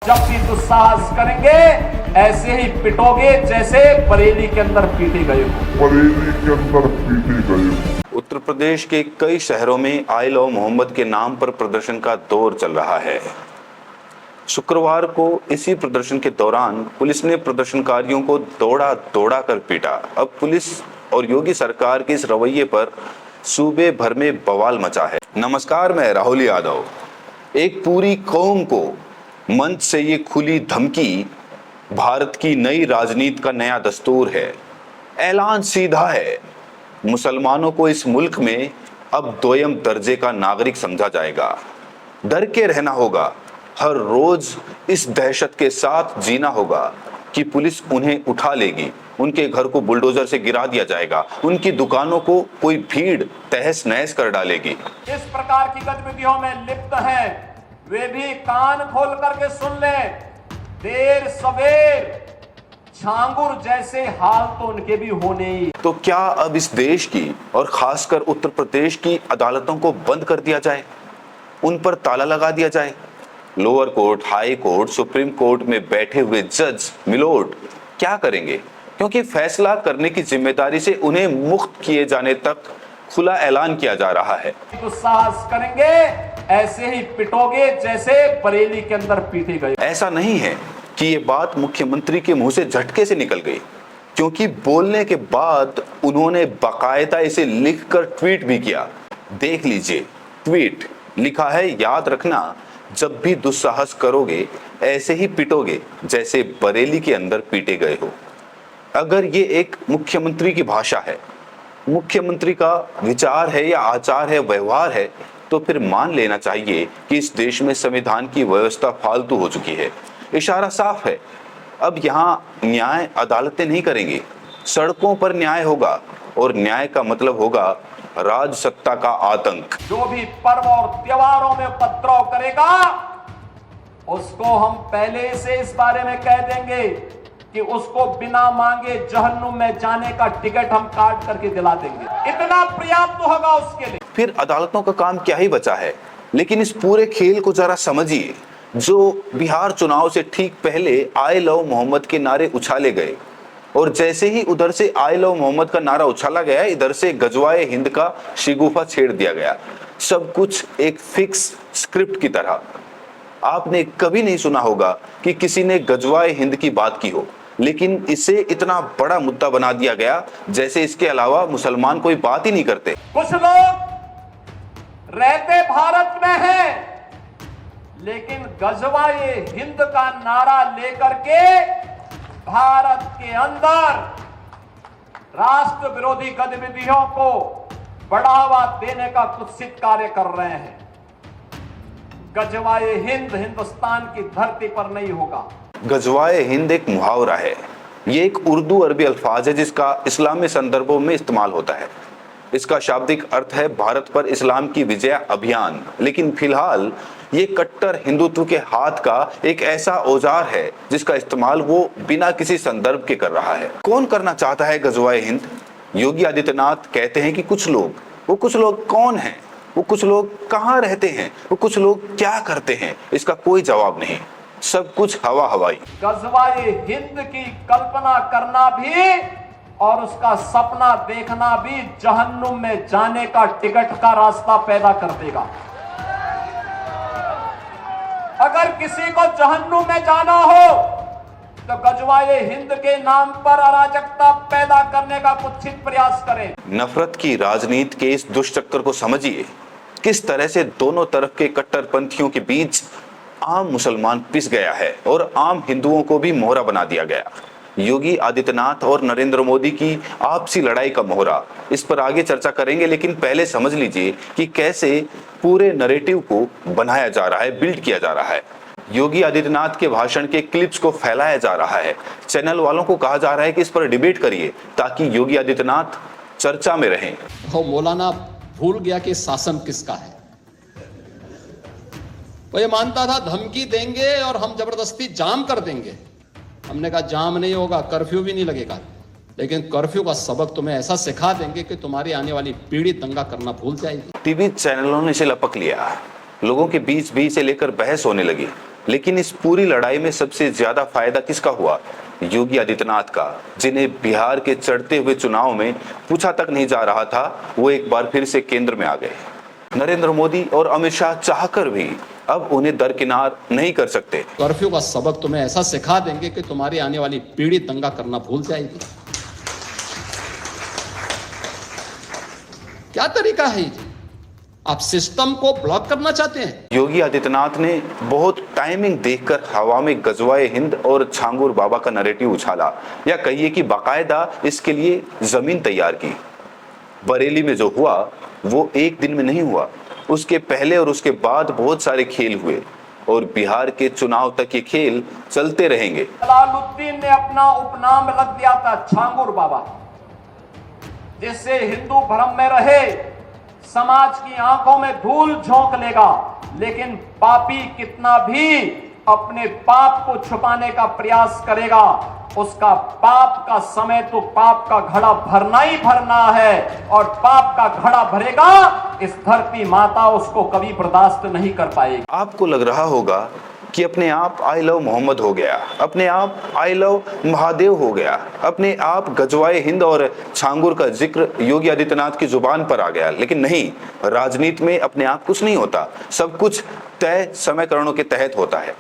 जब भी दुस्साहस करेंगे ऐसे ही पिटोगे जैसे बरेली के अंदर पीटे गए हो। उत्तर प्रदेश के कई शहरों में आई लव मोहम्मद के नाम पर प्रदर्शन का दौर चल रहा है। शुक्रवार को इसी प्रदर्शन के दौरान पुलिस ने प्रदर्शनकारियों को दौड़ा दौड़ा कर पीटा। अब पुलिस और योगी सरकार के इस रवैये पर सूबे भर में बवाल मचा है। नमस्कार, मैं राहुल यादव। एक पूरी कौम को मंच से ये खुली धमकी भारत की नई राजनीति का नया दस्तूर है। ऐलान सीधा है, मुसलमानों को इस मुल्क में अब दोयम दर्जे का नागरिक समझा जाएगा। डर के रहना होगा, हर रोज इस दहशत के साथ जीना होगा कि पुलिस उन्हें उठा लेगी, उनके घर को बुलडोजर से गिरा दिया जाएगा, उनकी दुकानों को कोई भीड़ तहस नहस कर डालेगी। इस प्रकार की गतिविधियों में लिप्त हैं, वे भी कान खोल करके सुन लें। देर सवेर झांगुर जैसे हाल तो उनके भी होने ही। तो क्या अब इस देश की और खासकर उत्तर प्रदेश की अदालतों को बंद कर दिया जाए, उन पर ताला लगा दिया जाए? Lower court, high court, supreme court में बैठे हुए जज मिलोड क्या करेंगे? क्योंकि फैसला करने की जिम्मेदारी से उन्हें मुक्त किए जाने तक खुला ऐलान किया जा रहा है। दुस्साहस करेंगे ऐसे ही पिटोगे जैसे बरेली के अंदर पीटे गए। ऐसा नहीं है कि ये बात मुख्यमंत्री के मुंह से झटके से निकल गई, क्योंकि बोलने के बाद उन्होंने बाकायदा इसे लिखकर ट्वीट भी किया। देख लीजिए, ट्वीट लिखा है, याद रखना जब भी दुस्साहस करोगे ऐसे ही पिटोगे जैसे बरेली के अंदर पीटे गए हो। अगर ये एक मुख्यमंत्री की भाषा है, मुख्यमंत्री का विचार है या आचार है, व्यवहार है, तो फिर मान लेना चाहिए कि इस देश में संविधान की व्यवस्था फालतू हो चुकी है। इशारा साफ है, अब यहाँ न्याय अदालतें नहीं करेंगी, सड़कों पर न्याय होगा, और न्याय का मतलब होगा राज सत्ता का आतंक। जो भी पर्व और त्योहारों में उपद्रव करेगा उसको हम पहले से इस बारे में कह देंगे कि उसको बिना मांगे जहन्नुम में जाने का टिकट हम काट करके दिला देंगे। इतना पर्याप्त होगा उसके लिए। फिर अदालतों का काम क्या ही बचा है। लेकिन इस पूरे खेल को जरा समझिए। जो बिहार चुनाव से ठीक पहले आई लव मोहम्मद के नारे उछाले गए, और जैसे ही उधर से आई लव मोहम्मद का नारा उछाला गया, इधर से गजवाए हिंद का शिगुफा छेड़ दिया गया। सब कुछ एक फिक्स स्क्रिप्ट की तरह। आपने कभी नहीं सुना होगा कि किसी ने गजवाए हिंद की बात की हो, लेकिन इसे इतना बड़ा मुद्दा बना दिया गया जैसे इसके अलावा मुसलमान कोई बात ही नहीं करते। कुछ लोग रहते भारत में हैं, लेकिन गजवाए हिंद का नारा लेकर के भारत के अंदर राष्ट्र विरोधी गतिविधियों को बढ़ावा देने का कुत्सित कार्य कर रहे हैं। गजवाए हिंद हिंदुस्तान की धरती पर नहीं होगा। गजवाए हिंद एक मुहावरा है, ये एक उर्दू अरबी अल्फाज है जिसका इस्लामी संदर्भों में इस्तेमाल होता है। इसका शाब्दिक अर्थ है भारत पर इस्लाम की विजय अभियान। लेकिन फिलहाल ये कट्टर हिंदुत्व के हाथ का एक ऐसा औजार है जिसका इस्तेमाल वो बिना किसी संदर्भ के कर रहा है। कौन करना चाहता है गजवाए हिंद? योगी आदित्यनाथ कहते हैं कि कुछ लोग। वो कुछ लोग कौन हैं? वो कुछ लोग कहाँ रहते हैं? वो कुछ लोग क्या करते हैं? इसका कोई जवाब नहीं, सब कुछ हवा हवाई। गजवाए हिंद की कल्पना करना भी और उसका सपना देखना भी जहन्नुम में जाने का टिकट का रास्ता पैदा कर देगा। अगर किसी को जहन्नुम में जाना हो तो गजवाए हिंद के नाम पर अराजकता पैदा करने का कुत्सित प्रयास करें। नफरत की राजनीति के इस दुष्चक्र को समझिए, किस तरह से दोनों तरफ के कट्टरपंथियों के बीच आम मुसलमान पिस गया है और आम हिंदुओं को भी मोहरा बना दिया गया। योगी आदित्यनाथ और नरेंद्र मोदी की आपसी लड़ाई का मोहरा, इस पर आगे चर्चा करेंगे, लेकिन पहले समझ लीजिए कि कैसे पूरे नैरेटिव को बनाया जा रहा है, बिल्ड किया जा रहा है। योगी आदित्यनाथ के भाषण के क्लिप्स को फैलाया जा रहा है। चैनल वालों को कहा जा रहा है कि इस पर डिबेट करिए ताकि योगी आदित्यनाथ चर्चा में रहें। वो मौलाना भूल गया कि शासन किसका है। वो ये मानता था धमकी देंगे और हम जबरदस्ती जाम कर देंगे। हमने कहा जाम नहीं होगा, कर्फ्यू भी नहीं लगेगा, लेकिन कर्फ्यू का सबक तुम्हें ऐसा सिखा देंगे कि तुम्हारी आने वाली पीढ़ी दंगा करना भूल जाएगी। टीवी चैनलों ने इसे लपक लिया, लोगों के बीच भी इसे लेकर बहस होने लगी। लेकिन इस पूरी लड़ाई में सबसे ज्यादा फायदा किसका हुआ? योगी आदित्यनाथ का, जिन्हें बिहार के चढ़ते हुए चुनाव में पूछा तक नहीं जा रहा था, वो एक बार फिर से केंद्र में आ गए। नरेंद्र मोदी और अमित शाह चाहकर भी अब उन्हें दरकिनार नहीं कर सकते। कर्फ्यू का सबक तुम्हें ऐसा सिखा देंगे कि तुम्हारी आने वाली पीढ़ी दंगा करना भूल जाएगी। क्या तरीका है ये? आप सिस्टम को ब्लॉक करना चाहते हैं? योगी आदित्यनाथ ने बहुत टाइमिंग देखकर हवा में गजवाए हिंद और छांगुर बाबा का नैरेटिव उछाला, या कहिए कि बाकायदा इसके लिए जमीन तैयार की। बरेली में जो हुआ वो एक दिन में नहीं हुआ, उसके पहले और उसके बाद बहुत सारे खेल हुए और बिहार के चुनाव तक ये खेल चलते रहेंगे। जलालुद्दीन ने अपना उपनाम रख दिया था छांगुर बाबा, जिससे हिंदू भ्रम में रहे, समाज की आंखों में धूल झोंक लेगा, लेकिन पापी कितना भी अपने पाप को छुपाने का प्रयास करेगा, उसका पाप का समय तो पाप का घड़ा भरना ही भरना है, और पाप का घड़ा भरेगा, इस धरती माता उसको कभी बर्दाश्त नहीं कर पाएगी। आपको लग रहा होगा कि अपने आप आई लव मोहम्मद हो गया, अपने आप आई लव महादेव हो गया, अपने आप गजवाए हिंद और छांगुर का जिक्र योगी आदित्यनाथ की जुबान पर आ गया। लेकिन नहीं, राजनीति में अपने आप कुछ नहीं होता, सब कुछ तय समीकरणों के तहत होता है।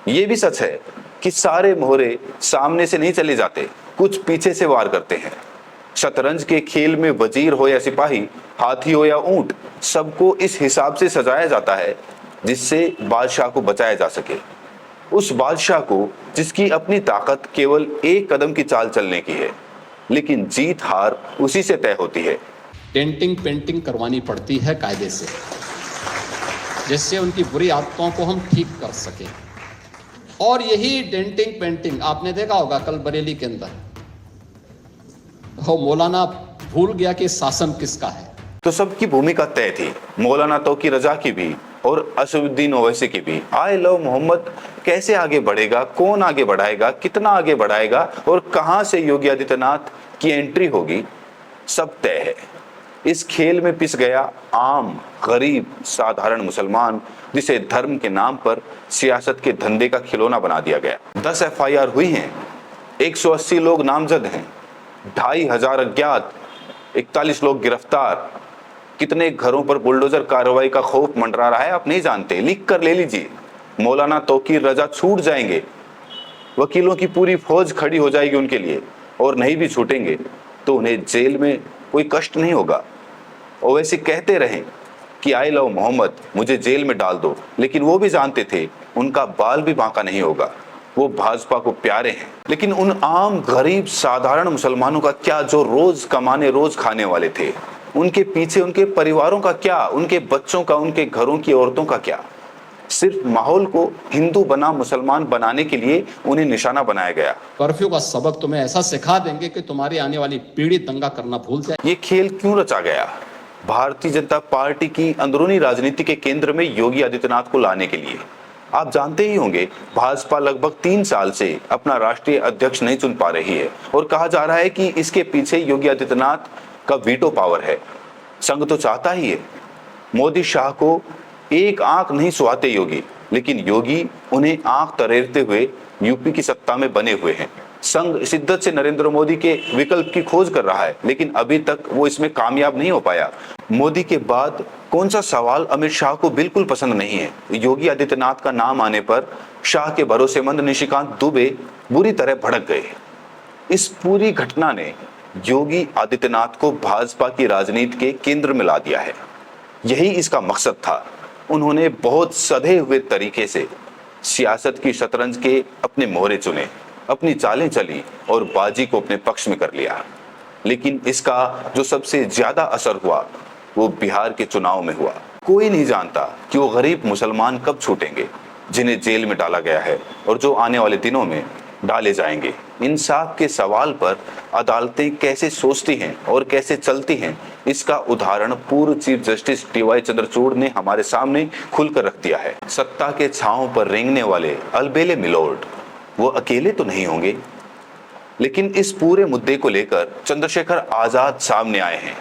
ये भी सच है कि सारे मोहरे सामने से नहीं चले जाते, कुछ पीछे से वार करते हैं। शतरंज के खेल में वजीर हो या सिपाही, हाथी हो या ऊंट, सबको इस हिसाब से सजाया जाता है जिससे बादशाह को बचाया जा सके। उस बादशाह को जिसकी अपनी ताकत केवल एक कदम की चाल चलने की है, लेकिन जीत हार उसी से तय होती है। डेंटिंग पेंटिंग करवानी पड़ती है कायदे से, जिससे उनकी बुरी आदतों को हम ठीक कर सके। और यही डेंटिंग पेंटिंग आपने देखा होगा कल बरेली के अंदर, मौलाना भूल गया कि शासन किसका है। तो सबकी भूमिका तय थी, मौलाना तौकीर रजा की भी और असदुद्दीन ओवैसी की भी। आई लव मोहम्मद कैसे आगे बढ़ेगा, कौन आगे बढ़ाएगा, कितना आगे बढ़ाएगा और कहां से योगी आदित्यनाथ की एंट्री होगी, सब तय है। इस खेल में पिस गया आम गरीब साधारण मुसलमान, जिसे धर्म के नाम पर सियासत के धंधे का खिलौना बना दिया गया। 10 FIR हुई हैं, 180 लोग नामजद हैं, 2500 अज्ञात, 41 लोग गिरफ्तार। कितने घरों पर बुलडोजर कार्रवाई का खौफ मंडरा रहा है आप नहीं जानते, लिख कर ले लीजिए। मौलाना तौकीर रजा छूट जाएंगे, वकीलों की पूरी फौज खड़ी हो जाएगी उनके लिए, और नहीं भी छूटेंगे तो उन्हें जेल में कोई कष्ट नहीं होगा। ओवैसी कहते रहें कि आई लव मोहम्मद, मुझे जेल में डाल दो, लेकिन वो भी जानते थे उनका बाल भी बांका नहीं होगा, वो भाजपा को प्यारे हैं। लेकिन उन आम गरीब साधारण मुसलमानों का क्या, जो रोज कमाने रोज खाने वाले थे, उनके पीछे उनके परिवारों का क्या, उनके बच्चों का, उनके घरों की औरतों का क्या? सिर्फ माहौल को हिंदू बना मुसलमान बनाने के लिए उन्हें निशाना बनाया गया। कर्फ्यू का सबक तुम्हें ऐसा सिखा देंगे कि तुम्हारी आने वाली पीढ़ी दंगा करना भूल जाए। ये खेल क्यों रचा गया? भारतीय जनता पार्टी की अंदरूनी राजनीति के केंद्र में योगी आदित्यनाथ को लाने के लिए। आप जानते ही होंगे, भाजपा लगभग 3 साल से अपना राष्ट्रीय अध्यक्ष नहीं चुन पा रही है, और कहा जा रहा है कि इसके पीछे योगी आदित्यनाथ का वीटो पावर है। संघ तो चाहता ही है। मोदी शाह को एक आंख नहीं सुहाते योगी, लेकिन योगी उन्हें आंख तरेरते हुए यूपी की सत्ता में बने हुए हैं। संघ शिद्दत से नरेंद्र मोदी के विकल्प की खोज कर रहा है, लेकिन अभी तक वो इसमें कामयाब नहीं हो पाया। मोदी के बाद कौन सा सवाल अमित शाह को बिल्कुल पसंद नहीं है? योगी आदित्यनाथ का नाम आने पर शाह के भरोसेमंद निशिकांत दुबे बुरी तरह भड़क गए। इस पूरी घटना ने योगी आदित्यनाथ को भाजपा की राजनीति के केंद्र में ला दिया है। यही इसका मकसद था। उन्होंने बहुत सधे हुए तरीके से सियासत की शतरंज के अपने मोहरे चुने, अपनी चालें चली और बाजी को अपने पक्ष में कर लिया। लेकिन इसका जो सबसे ज्यादा असर हुआ वो बिहार के चुनाव में हुआ। कोई नहीं जानता कि वो गरीब मुसलमान कब छूटेंगे, जिन्हें जेल में डाला गया है और जो आने वाले दिनों में डाले जाएंगे। इंसाफ के सवाल पर अदालतें कैसे सोचती हैं और कैसे चलती हैं, इसका उदाहरण पूर्व चीफ जस्टिस DY चंद्रचूड़ ने हमारे सामने खुलकर रख दिया है। सत्ता के छांव पर रेंगने वाले अलबेले मिलोर्ड वो अकेले तो नहीं होंगे, लेकिन इस पूरे मुद्दे को लेकर चंद्रशेखर आजाद सामने आए हैं।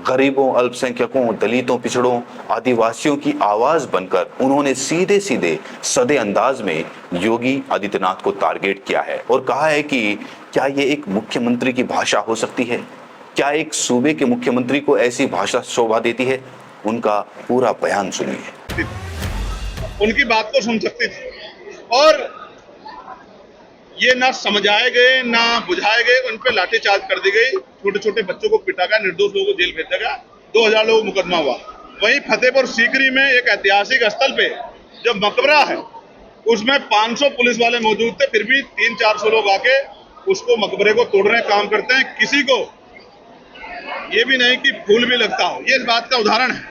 गरीबों, अल्पसंख्यकों, दलितों, पिछड़ों, आदिवासियों की आवाज बनकर उन्होंने सीधे सीधे सधे अंदाज में योगी आदित्यनाथ को टारगेट किया है और कहा है कि क्या ये एक मुख्यमंत्री की भाषा हो सकती है? क्या एक सूबे के मुख्यमंत्री को ऐसी भाषा शोभा देती है? उनका पूरा बयान सुनिए। उनकी बात को सुन सकती थी और ये ना समझाए गए ना बुझाए गए, उन पे लाठीचार्ज कर दी गई, छोटे छोटे बच्चों को पीटा गया, निर्दोष लोगों को जेल भेजा गया, 2000 लोगों को मुकदमा हुआ। वहीं फतेहपुर सीकरी में एक ऐतिहासिक स्थल पे जो मकबरा है उसमें 500 पुलिस वाले मौजूद थे, फिर भी 300-400 लोग आके उसको मकबरे को तोड़ने का काम करते हैं। किसी को ये भी नहीं कि फूल भी लगता हो। ये इस बात का उदाहरण है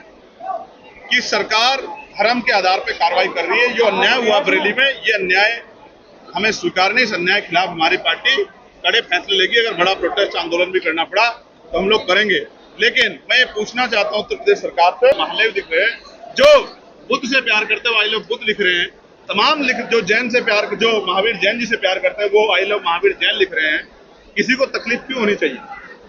कि सरकार धर्म के आधार पर कार्रवाई कर रही है। जो अन्याय हुआ बरेली में, ये अन्याय हमें स्वीकार नहीं। इस अन्याय के खिलाफ हमारी पार्टी कड़े फैसले लेगी। अगर बड़ा प्रोटेस्ट आंदोलन भी करना पड़ा तो हम लोग करेंगे। लेकिन मैं ये पूछना चाहता हूं उत्तर प्रदेश सरकार से, महादेव दिख रहे हैं, जो बुद्ध से प्यार करते हैं वो आई लव बुद्ध लिख रहे हैं, तमाम जो जैन से प्यार, जो महावीर जैन जी से प्यार करते हैं वो आई लव महावीर जैन लिख रहे हैं। किसी को तकलीफ क्यों होनी चाहिए?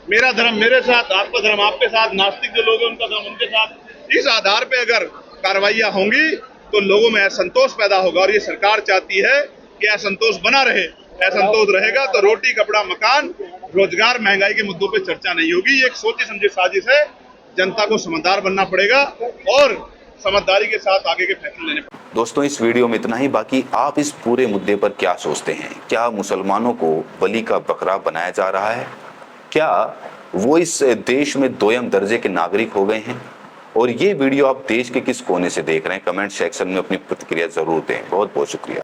मेरा धर्म मेरे साथ, आपका धर्म आपके साथ, नास्तिक जो लोग हैं उनका धर्म उनके साथ। इस आधार पर अगर कार्रवाइयां होंगी तो लोगों में असंतोष पैदा होगा और ये सरकार चाहती है कि असंतोष बना रहे। असंतोष रहेगा तो रोटी, कपड़ा, मकान, रोजगार, महंगाई के मुद्दों पे चर्चा नहीं होगी। ये एक सोची समझी साजिश है। जनता को समझदार बनना पड़ेगा और समझदारी के साथ आगे के फैसले लेने पड़ेंगे। दोस्तों, इस वीडियो में इतना ही। बाकी आप इस पूरे मुद्दे पर क्या सोचते हैं? क्या मुसलमानों को बलि का बकरा बनाया जा रहा है? क्या वो इस देश में दोयम दर्जे के नागरिक हो गए हैं? और ये वीडियो आप देश के किस कोने से देख रहे हैं? कमेंट सेक्शन में अपनी प्रतिक्रिया जरूर दें। बहुत बहुत शुक्रिया।